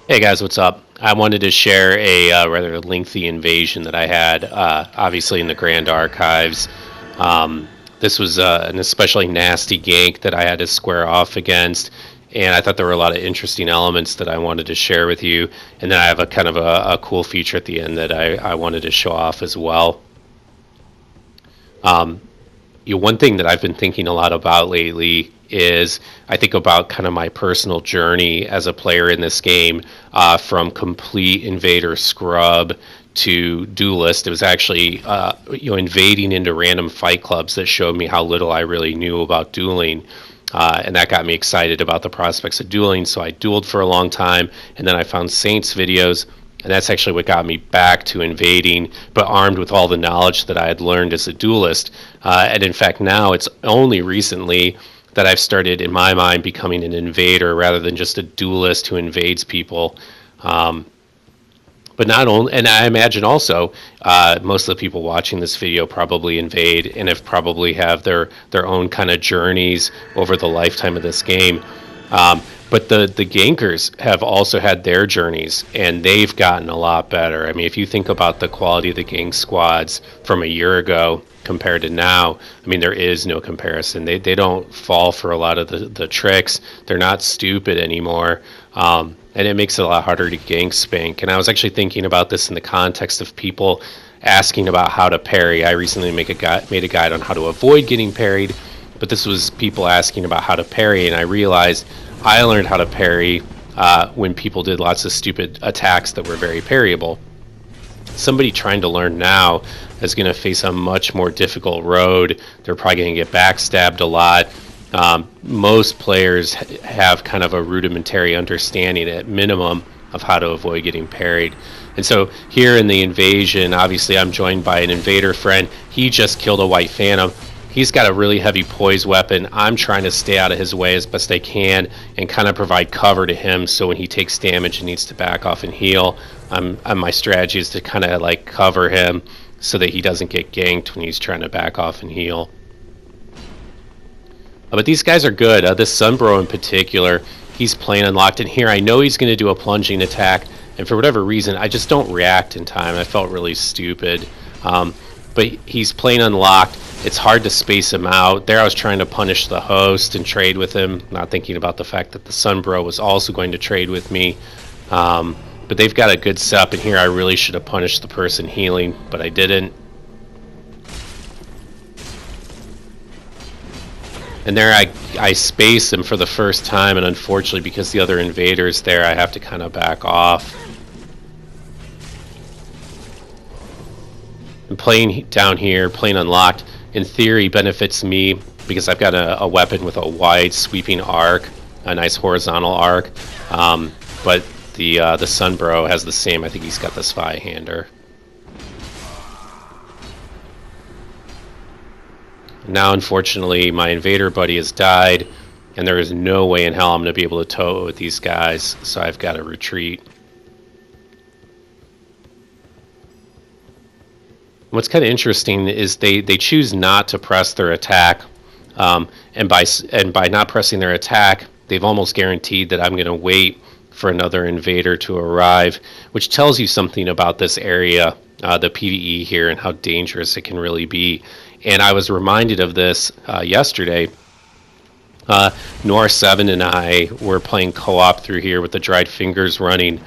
Hey guys, what's up? I wanted to share a rather lengthy invasion that I had, obviously in the Grand Archives. This was an especially nasty gank that I had to square off against, and I thought there were a lot of interesting elements that I wanted to share with you. And then I have a kind of a cool feature at the end that I wanted to show off as well. One thing that I've been thinking a lot about lately is I think about kind of my personal journey as a player in this game, from complete invader scrub to duelist. It was actually invading into random fight clubs that showed me how little I really knew about dueling. And that got me excited about the prospects of dueling. So I dueled for a long time, and then I found Saints videos, and that's actually what got me back to invading, but armed with all the knowledge that I had learned as a duelist. And in fact, now it's only recently that I've started, in my mind, becoming an invader rather than just a duelist who invades people. Um, but not only, and I imagine also, most of the people watching this video probably invade and have probably have their own kind of journeys over the lifetime of this game. But the gankers have also had their journeys, and they've gotten a lot better. I mean, if you think about the quality of the gank squads from a year ago compared to now, I mean, there is no comparison. They don't fall for a lot of the tricks. They're not stupid anymore. And it makes it a lot harder to gank spank. And I was actually thinking about this in the context of people asking about how to parry. I recently made a guide on how to avoid getting parried, but this was people asking about how to parry, and I realized I learned how to parry when people did lots of stupid attacks that were very parryable. Somebody trying to learn now is going to face a much more difficult road. They're probably going to get backstabbed a lot. Most players have kind of a rudimentary understanding at minimum of how to avoid getting parried. And so here in the invasion, obviously I'm joined by an invader friend. He just killed a white phantom. He's got a really heavy poise weapon. I'm trying to stay out of his way as best I can and kind of provide cover to him, so when he takes damage and needs to back off and heal, my strategy is to kind of like cover him so that he doesn't get ganked when he's trying to back off and heal. But these guys are good. This Sunbro in particular, he's playing unlocked. And here I know he's going to do a plunging attack. And for whatever reason, I just don't react in time. I felt really stupid. But he's playing unlocked. It's hard to space him out. There I was trying to punish the host and trade with him, not thinking about the fact that the Sunbro was also going to trade with me. But they've got a good setup. And here I really should have punished the person healing, but I didn't. And there I space him for the first time, and unfortunately, because the other invader's there, I have to kind of back off. And playing down here, playing unlocked, in theory benefits me because I've got a weapon with a wide sweeping arc, a nice horizontal arc. But the Sunbro has the same. I think he's got the Spy-hander. Now, unfortunately, my invader buddy has died, and there is no way in hell I'm going to be able to tow it with these guys, so I've got to retreat. What's kind of interesting is they choose not to press their attack, and by not pressing their attack, they've almost guaranteed that I'm going to wait for another invader to arrive, which tells you something about this area, the PvE here, and how dangerous it can really be. And I was reminded of this yesterday. Noir7 and I were playing co-op through here with the Dried Fingers running,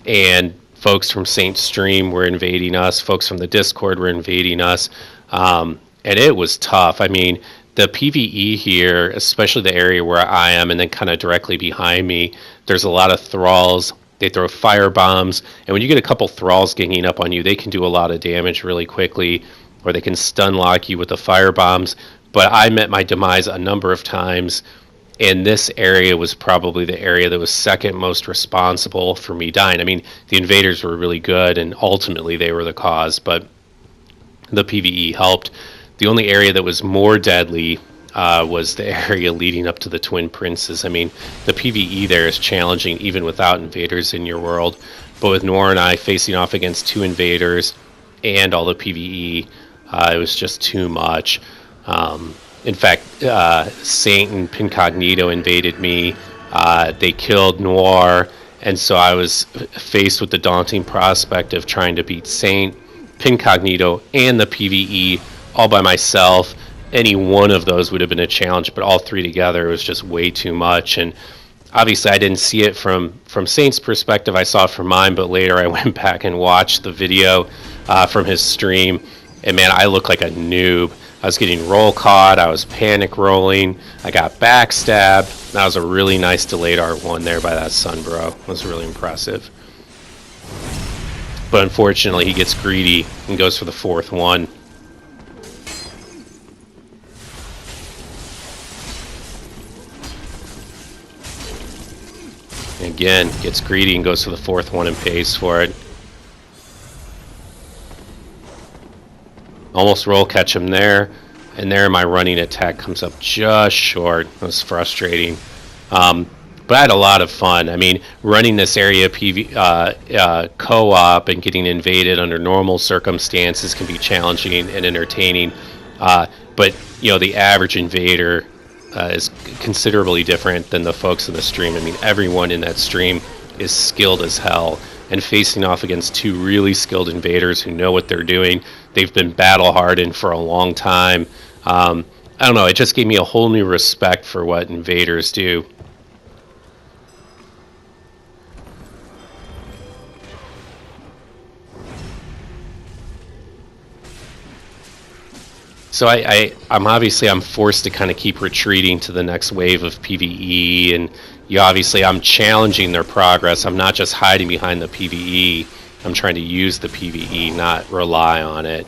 and folks from Saint Stream were invading us. Folks from the Discord were invading us, and it was tough. I mean, the PvE here, especially the area where I am, and then kind of directly behind me, there's a lot of thralls. They throw fire bombs, and when you get a couple thralls ganging up on you, they can do a lot of damage really quickly, or they can stun lock you with the fire bombs. But I met my demise a number of times, and this area was probably the area that was second most responsible for me dying. I mean, the invaders were really good, and ultimately they were the cause, but the PvE helped. The only area that was more deadly was the area leading up to the Twin Princes. I mean, the PvE there is challenging even without invaders in your world, but with Noir and I facing off against two invaders and all the PvE, it was just too much. In fact, Saint and Pincognito invaded me. They killed Noir, And so I was faced with the daunting prospect of trying to beat Saint, Pincognito, and the PvE all by myself. Any one of those would have been a challenge, but all three together was just way too much. And obviously I didn't see it from Saint's perspective. I saw it from mine, but later I went back and watched the video from his stream, and man, I look like a noob. I was getting roll caught, I was panic rolling, I got backstabbed. That was a really nice delayed R1 there by that Sunbro. It was really impressive. But unfortunately he gets greedy and goes for the fourth one. Again, gets greedy and goes for the fourth one and pays for it. Almost roll catch him there, and there my running attack comes up just short. It was frustrating. But I had a lot of fun. I mean, running this area co-op and getting invaded under normal circumstances can be challenging and entertaining. But, you know, the average invader is considerably different than the folks in the stream. I mean, everyone in that stream is skilled as hell, and facing off against two really skilled invaders who know what they're doing. They've been battle hardened for a long time. I don't know, it just gave me a whole new respect for what invaders do. So I'm forced to kind of keep retreating to the next wave of PvE, and I'm challenging their progress. I'm not just hiding behind the PvE. I'm trying to use the PvE, not rely on it.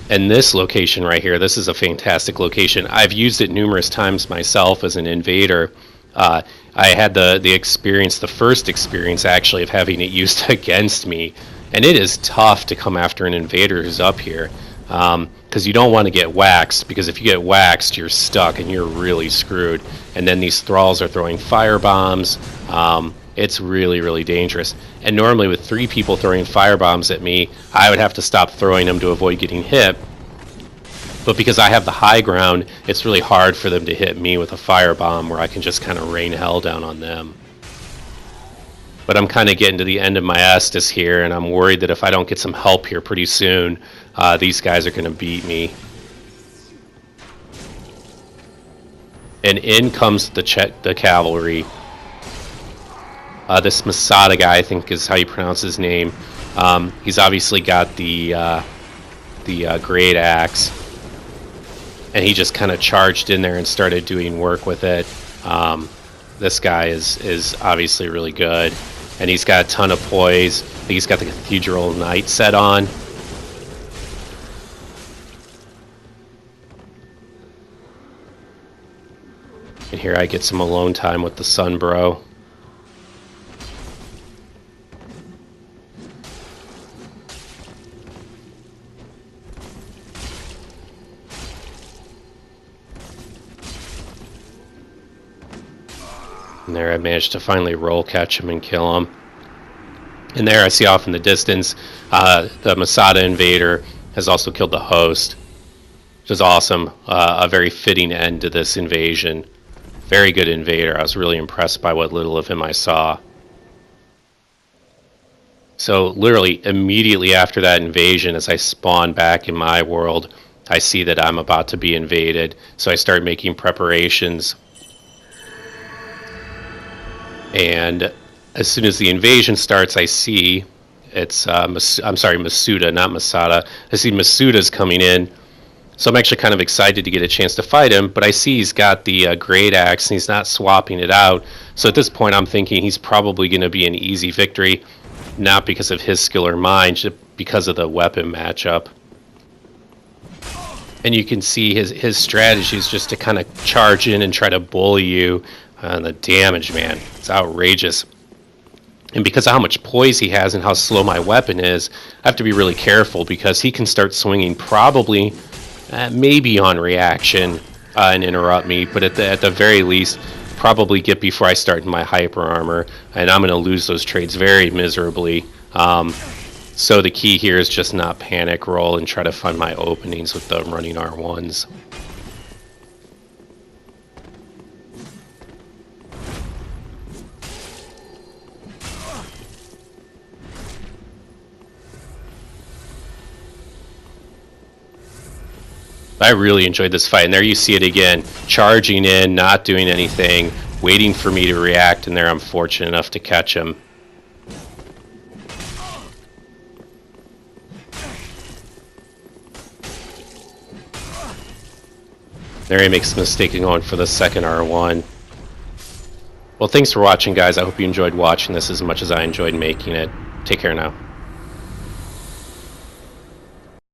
And this location right here, this is a fantastic location. I've used it numerous times myself as an invader. I had the first experience actually of having it used against me. And it is tough to come after an invader who's up here. Because you don't want to get waxed, because if you get waxed, you're stuck and you're really screwed. And then these thralls are throwing fire bombs. It's really, really dangerous. And normally with 3 people throwing fire bombs at me, I would have to stop throwing them to avoid getting hit. But because I have the high ground, it's really hard for them to hit me with a fire bomb where I can just kind of rain hell down on them. But I'm kind of getting to the end of my Estus here, and I'm worried that if I don't get some help here pretty soon, these guys are going to beat me. And in comes the cavalry. This Masada guy, I think is how you pronounce his name. He's obviously got the great axe, and he just kind of charged in there and started doing work with it. This guy is obviously really good, and he's got a ton of poise. I think he's got the Cathedral Knight set on. And here I get some alone time with the Sunbro. And there I managed to finally roll catch him and kill him. And there I see off in the distance, the Masada invader has also killed the host, which is awesome. A very fitting end to this invasion. Very good invader. I was really impressed by what little of him I saw. So literally immediately after that invasion, as I spawn back in my world, I see that I'm about to be invaded. So I start making preparations. And as soon as the invasion starts, I see it's Masuda, not Masada. I see Masuda's coming in. So I'm actually kind of excited to get a chance to fight him, but I see he's got the great axe and he's not swapping it out. So at this point I'm thinking he's probably going to be an easy victory, not because of his skill or mine, just because of the weapon matchup. And you can see his strategy is just to kind of charge in and try to bully you. And the damage, man, it's outrageous. And because of how much poise he has and how slow my weapon is, I have to be really careful because he can start swinging probably, maybe on reaction and interrupt me, but at the very least, probably get before I start in my hyper armor, and I'm going to lose those trades very miserably. So the key here is just not panic roll and try to find my openings with the running R1s. I really enjoyed this fight, and there you see it again. Charging in, not doing anything, waiting for me to react, and there I'm fortunate enough to catch him. There he makes the mistake of going for the second R1. Well, thanks for watching, guys. I hope you enjoyed watching this as much as I enjoyed making it. Take care now.